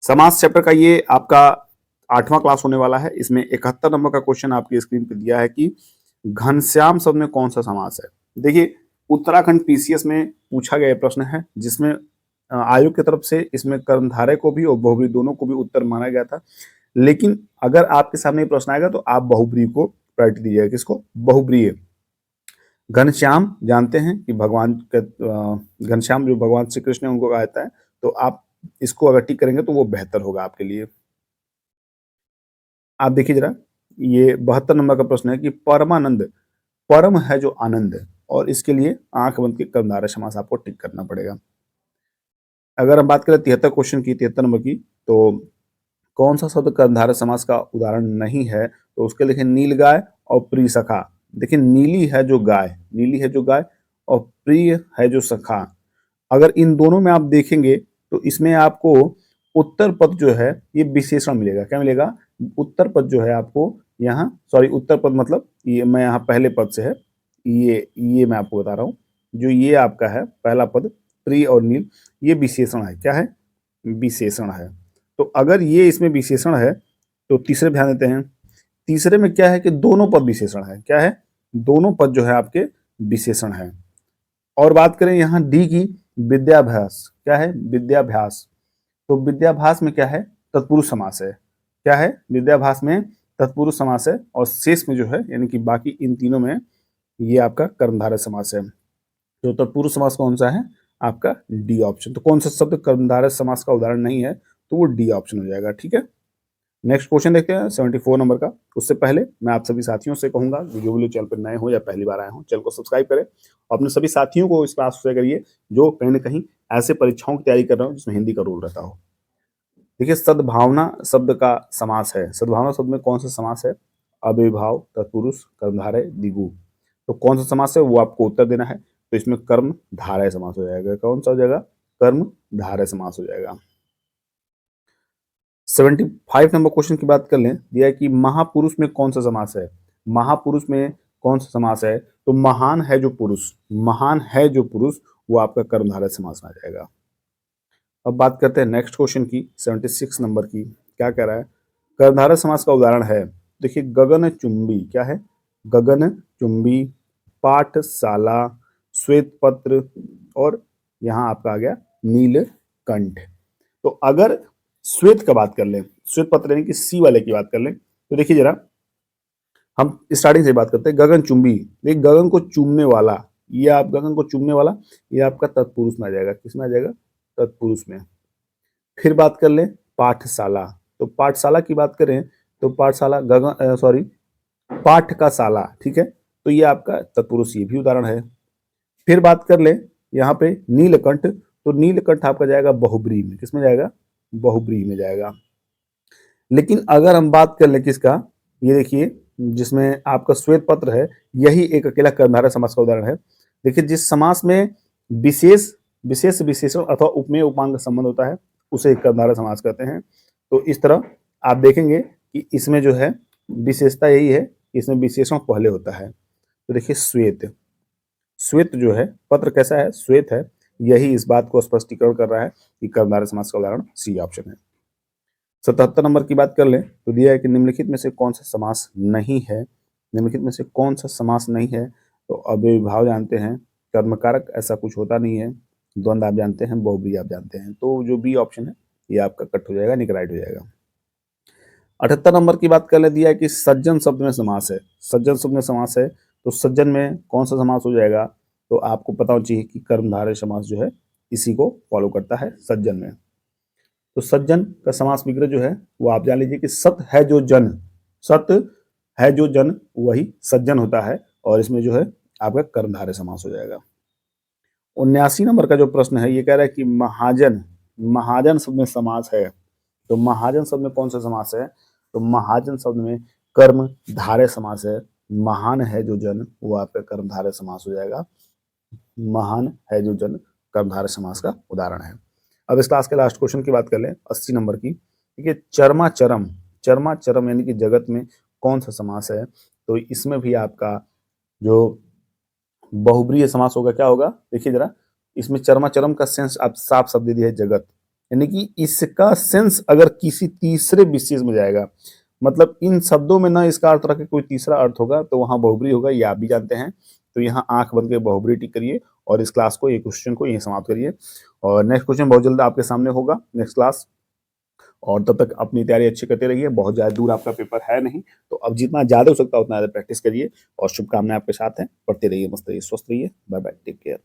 समास चैप्टर का ये आपका 8वां क्लास होने वाला है। इसमें 71 नंबर का क्वेश्चन आपकी स्क्रीन पे दिया है कि घनश्याम शब्द में कौन सा समास है। देखिए, उत्तराखंड पीसीएस में पूछा गया प्रश्न है, जिसमें आयोग की तरफ से इसमें कर्मधारय को भी और बहुब्रीहि दोनों को भी उत्तर माना गया था। लेकिन अगर आपके सामने ये प्रश्न आएगा तो आप बहुब्रीहि को प्रायोरिटी दीजिएगा। किसको? बहुब्रीहि। घनश्याम जानते हैं कि भगवान के घनश्याम जो भगवान श्री कृष्ण है उनको कहा जाता है, तो आप इसको अगर टिक करेंगे तो वो बेहतर होगा आपके लिए। आप देखिए जरा, ये 72 नंबर का प्रश्न है कि परमानंद, परम है जो आनंद, और इसके लिए आंख बंद के कर्मधारय समास आपको टिक करना पड़ेगा। अगर हम बात करें 73 क्वेश्चन की, 73 नंबर की, तो कौन सा शब्द कर्मधारय समास का उदाहरण नहीं है, तो उसके लिखे नील गाय और प्रिय सखा। देखिए, नीली है जो गाय, नीली है जो गाय, और प्रिय है जो सखा। अगर इन दोनों में आप देखेंगे तो इसमें आपको उत्तर पद जो है ये विशेषण मिलेगा। क्या मिलेगा? उत्तर पद जो है आपको यहाँ, सॉरी, उत्तर पद मतलब ये मैं यहाँ पहले पद से है, ये मैं आपको बता रहा हूँ। जो ये आपका है पहला पद प्रिय और नील, ये विशेषण है। क्या है? विशेषण है। तो अगर ये इसमें विशेषण है तो तीसरे ध्यान देते हैं। तीसरे में क्या है कि दोनों पद विशेषण है। क्या है? दोनों पद जो है आपके विशेषण है। और बात करें यहाँ डी की, विद्याभ्यास। क्या है? विद्याभ्यास। तो विद्याभ्यास में क्या है? तत्पुरुष समास है। क्या है? विद्याभ्यास में तत्पुरुष समास है, और शेष में जो है यानी कि बाकी इन तीनों में ये आपका कर्मधारय समास है। तो तत्पुरुष समास कौन सा है? आपका डी ऑप्शन। तो कौन सा शब्द कर्मधारय समास का उदाहरण नहीं है, तो वो डी ऑप्शन हो जाएगा। ठीक है, नेक्स्ट क्वेश्चन देखते हैं 74 नंबर का। उससे पहले मैं आप सभी साथियों से कहूंगा कि जो भी लोग चैनल पर नए हो या पहली बार आए हो, चैनल को सब्सक्राइब करें और अपने सभी साथियों को इस क्लास से करिए जो कहीं ना कहीं ऐसे परीक्षाओं की तैयारी कर रहे हो जिसमें हिंदी का रोल रहता हो। देखिए, सद्भावना शब्द का समास है। सद्भावना शब्द में कौन सा समास है? अव्ययीभाव, तत्पुरुष, कर्मधारय, द्विगु। तो कौन सा समास है वो आपको उत्तर देना है। तो इसमें कर्म धारय समास हो जाएगा। कौन सा हो जाएगा? कर्म धारय समास हो जाएगा। 75 नंबर क्वेश्चन की बात कर लें। दिया है कि महापुरुष में कौन सा समास है। महापुरुष में कौन सा समास है? तो महान है जो पुरुष, महान है जो पुरुष, वो आपका कर्मधारय समास में आ जाएगा। अब बात करते हैं नेक्स्ट क्वेश्चन की, 76 नंबर की। क्या कह रहा है? कर्मधारय समास का उदाहरण है। देखिए, गगन चुंबी। क्या है? गगन चुंबी, पाठशाला, श्वेत पत्र, और यहाँ आपका आ गया नीलकंठ। तो अगर श्वेत का बात कर लें, श्वेत पत्र यानी कि सी वाले की बात कर लें, तो देखिए जरा, हम स्टार्टिंग से बात करते हैं। गगन चुंबी, देखिए गगन को चूमने वाला, ये आप गगन को चूमने वाला, ये आपका तत्पुरुष में आ जाएगा। किसमें आ जाएगा? तत्पुरुष में। फिर बात कर लें पाठशाला, तो पाठशाला की बात करें तो पाठशाला गगन, सॉरी, पाठ का शाला। ठीक है, तो ये आपका तत्पुरुष, ये भी उदाहरण है। फिर बात कर ले यहाँ पे नीलकंठ, तो नीलकंठ आपका जाएगा बहुब्रीहि में। किसमें जाएगा? बहुब्रीहि में जाएगा। लेकिन अगर हम बात कर ले किसका, ये देखिए, जिसमें आपका श्वेत पत्र है, यही एक अकेला कर्मधारय समास का उदाहरण है। देखिए, जिस समास में विशेष विशेष विशेषण अथवा उपमेय उपांग का संबंध होता है उसे कर्मधारय समास कहते हैं। तो इस तरह आप देखेंगे कि इसमें जो है विशेषता यही है कि इसमें विशेषण पहले होता है। तो देखिए, श्वेत, श्वेत जो है, पत्र कैसा है? श्वेत है। यही इस बात को स्पष्टीकरण कर रहा है कि कर्मधारय समास का उदाहरण सी ऑप्शन है। 77 नंबर की बात कर लें तो दिया है कि निम्नलिखित में से कौन सा समास नहीं है। निम्नलिखित में से कौन सा समास नहीं है? तो अव्ययीभाव जानते हैं, कर्मकारक ऐसा कुछ होता नहीं है, द्वंद्व आप जानते हैं, बहुब्रीहि आप जानते हैं। तो जो बी ऑप्शन है ये आपका कट हो जाएगा, निक राइट हो जाएगा। 78 नंबर की बात कर ले, दिया है कि सज्जन शब्द में समास है। सज्जन शब्द में समास है, तो सज्जन में कौन सा समास हो जाएगा? तो आपको पता होना चाहिए कि कर्मधारय समास जो है इसी को फॉलो करता है सज्जन में। तो सज्जन का समास विग्रह जो है वो आप जान लीजिए कि सत है जो जन, सत है जो जन वही सज्जन होता है, और इसमें जो है आपका कर्मधारय समास हो जाएगा। 79 नंबर का जो प्रश्न है ये कह रहा है कि महाजन, महाजन शब्द में समास है। तो महाजन शब्द में कौन सा समास है? तो महाजन शब्द में कर्म धारय समास है। महान है जो जन, वो आपका कर्मधारय समास हो जाएगा। महान है जो जन कर्मधारय समास का उदाहरण है। अब इस क्लास के लास्ट क्वेश्चन की बात कर लें, 80 नंबर की। ठीक है, चर्माचरम, चर्माचरम यानी कि जगत में कौन सा समास है? तो इसमें भी आपका जो बहुब्रीहि समास होगा क्या होगा? देखिए जरा, इसमें चर्माचरम का सेंस आप साफ शब्द दे दिया है जगत, यानी कि इसका सेंस अगर किसी तीसरे विशेष में जाएगा, मतलब इन शब्दों में ना इसका अर्थ रख के कोई तीसरा अर्थ होगा तो वहां बहुब्री होगा, ये आप भी जानते हैं। तो यहाँ आंख बंद के बहुब्री टिक करिए और इस क्लास को, ये क्वेश्चन को यहीं समाप्त करिए। और नेक्स्ट क्वेश्चन बहुत जल्द आपके सामने होगा, नेक्स्ट क्लास। और तब तक अपनी तैयारी अच्छी करते रहिए, बहुत ज़्यादा दूर आपका पेपर है नहीं, तो अब जितना ज़्यादा हो सकता है उतना ज़्यादा प्रैक्टिस करिए। और शुभकामनाएं आपके साथ हैं, पढ़ते रहिए, मस्त रहिए, स्वस्थ रहिए। Bye bye, take care.